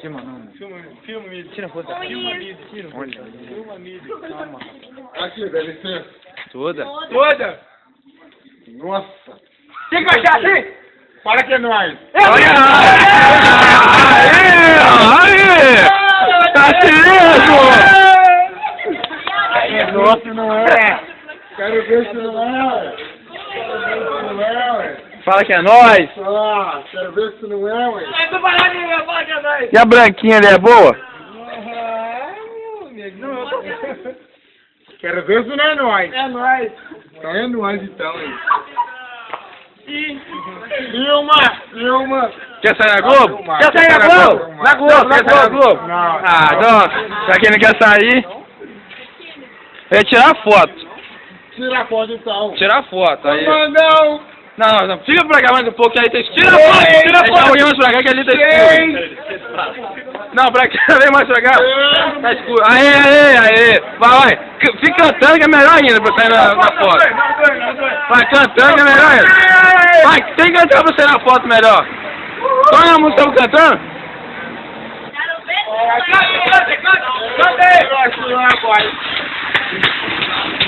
Filma não. Filma mídia. Tira foto. Filma mídia. Filma mídia. Calma. Aqui, dá licença. Toda. Toda. Nossa. Quem que vai achar assim? Fala que é nóis. Olha! Aê! Tá tirando! Nossa, não é. Quero ver se não é. Quero ver se não é, ué. Fala que é nóis! Ah, quero ver se não é, ué. E a branquinha ali é boa? Quero ver se não é nóis. É nóis. Então é nóis, então, hein. Filma. Quer sair na Globo? Quer sair na Globo? Na Globo, Quer sair na Globo? Não. Ah, então, pra quem não quer sair, eu ia tirar foto. Tira a foto, então. Tirar foto. Aí... Não. Não, fica pra cá mais um pouco, que aí tem... Tira a foto! Tira a foto! Um pouquinho mais pra cá, que ali tá escuro. Não, pra cá, vem mais pra cá. Tá escuro. Aê! Vai. Fica cantando que é melhor ainda pra sair na foto. Vai cantando que é melhor ainda. Vai, tem que cantar pra sair na foto melhor. Qual é a música que eu tô cantando?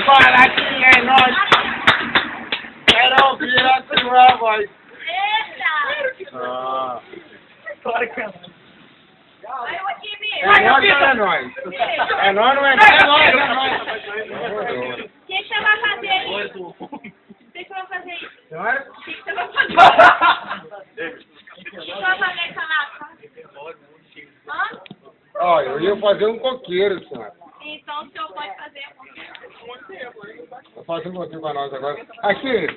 Fala que é nóis. Quero ouvir a sua voz. É nóis ou não é nóis? É nóis ou não é nóis? É nóis. Quem que você vai fazer isso? O que você vai fazer isso? O que você vai fazer? O que você vai fazer essa lata? Hã? Ó, eu ia fazer um coqueiro, senhora. Então o senhor pode fazer. Vou fazer um coqueiro pra nós agora. Aqui,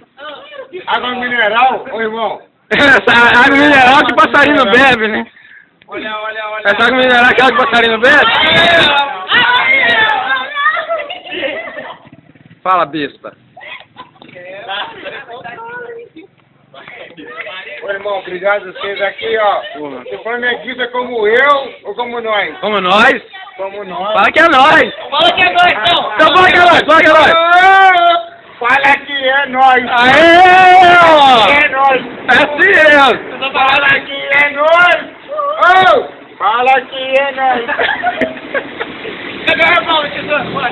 água mineral, ô irmão. Essa água mineral que passarinho bebe, né? Olha. Essa água mineral que passarinho bebe? Fala, besta. Ô irmão, obrigado a vocês aqui, ó. Você flamenguista como eu ou como nós? Como nós? Como nós. Fala que é nós! Fala que é nóis, então. Então fala que é nós! Fala que é nós! Fala que é nós. Aê! É nós. É ciência! Fala que é nós. Oh, fala que é nós. Cadê a bola, tesoura? Bora.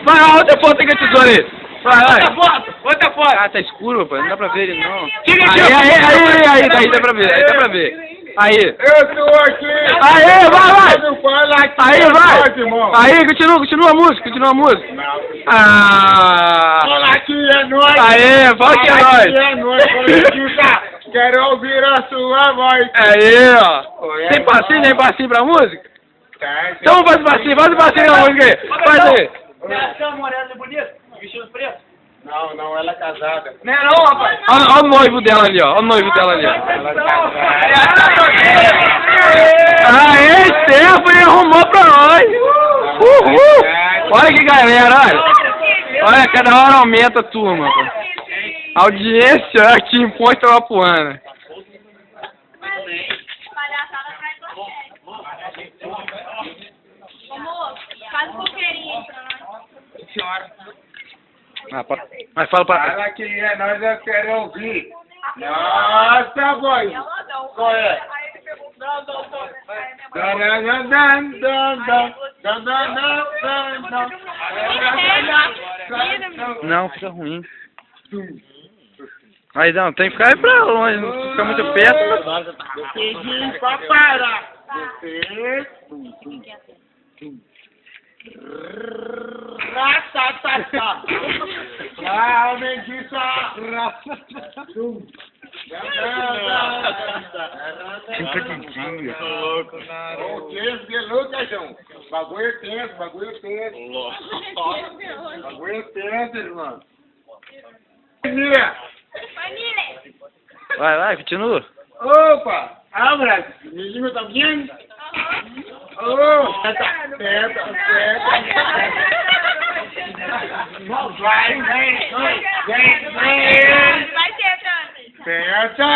Vai, outra foto aí com a tesoura aí! Vai! Outra foto. Ah, tá escuro, rapaz, não dá pra ver ele não. Aí, Aí, dá pra ver, Aí! Eu tô aqui. Aê, vai! Não fala que Aí, é vai! nós, irmão. Aí, continua a música, Ah! Fala que é nós. Aê, fala que é Fala nós! que é nós, flamenguista. Quero ouvir a sua voz. Aí, ó! Tem passinho pra música? Então faz passinho na música aí! Faz aí! Essa morena é bonita? Vestido preto? Não, ela é casada. Não é não, rapaz. Olha o noivo dela ali, ó! Ela é casada. Aê, Stephanie arrumou pra nós! Uhul! Olha que galera, olha! Cada hora aumenta a turma, pô. A audiência aqui em Ponte Tabapuana. Palhaçada atrás do moço, faz um coqueirinho aí pra nós. Senhora. Mas fala pra... Fala que é nós, eu quero ouvir. Nossa, voz. Qual é? Não, fica ruim. Aí não, tem que ficar aí pra longe, não fica muito perto. Pedi pra parar. Ratatata. Ah, mendiça. Fica de dia. O que é louco, João? Bagulho é tenso. Bagulho é tenso, irmão. Família. Vai, continua. Opa! Abra! Me liga também? Oh! Senta! Vai! Vai tentando. Senta!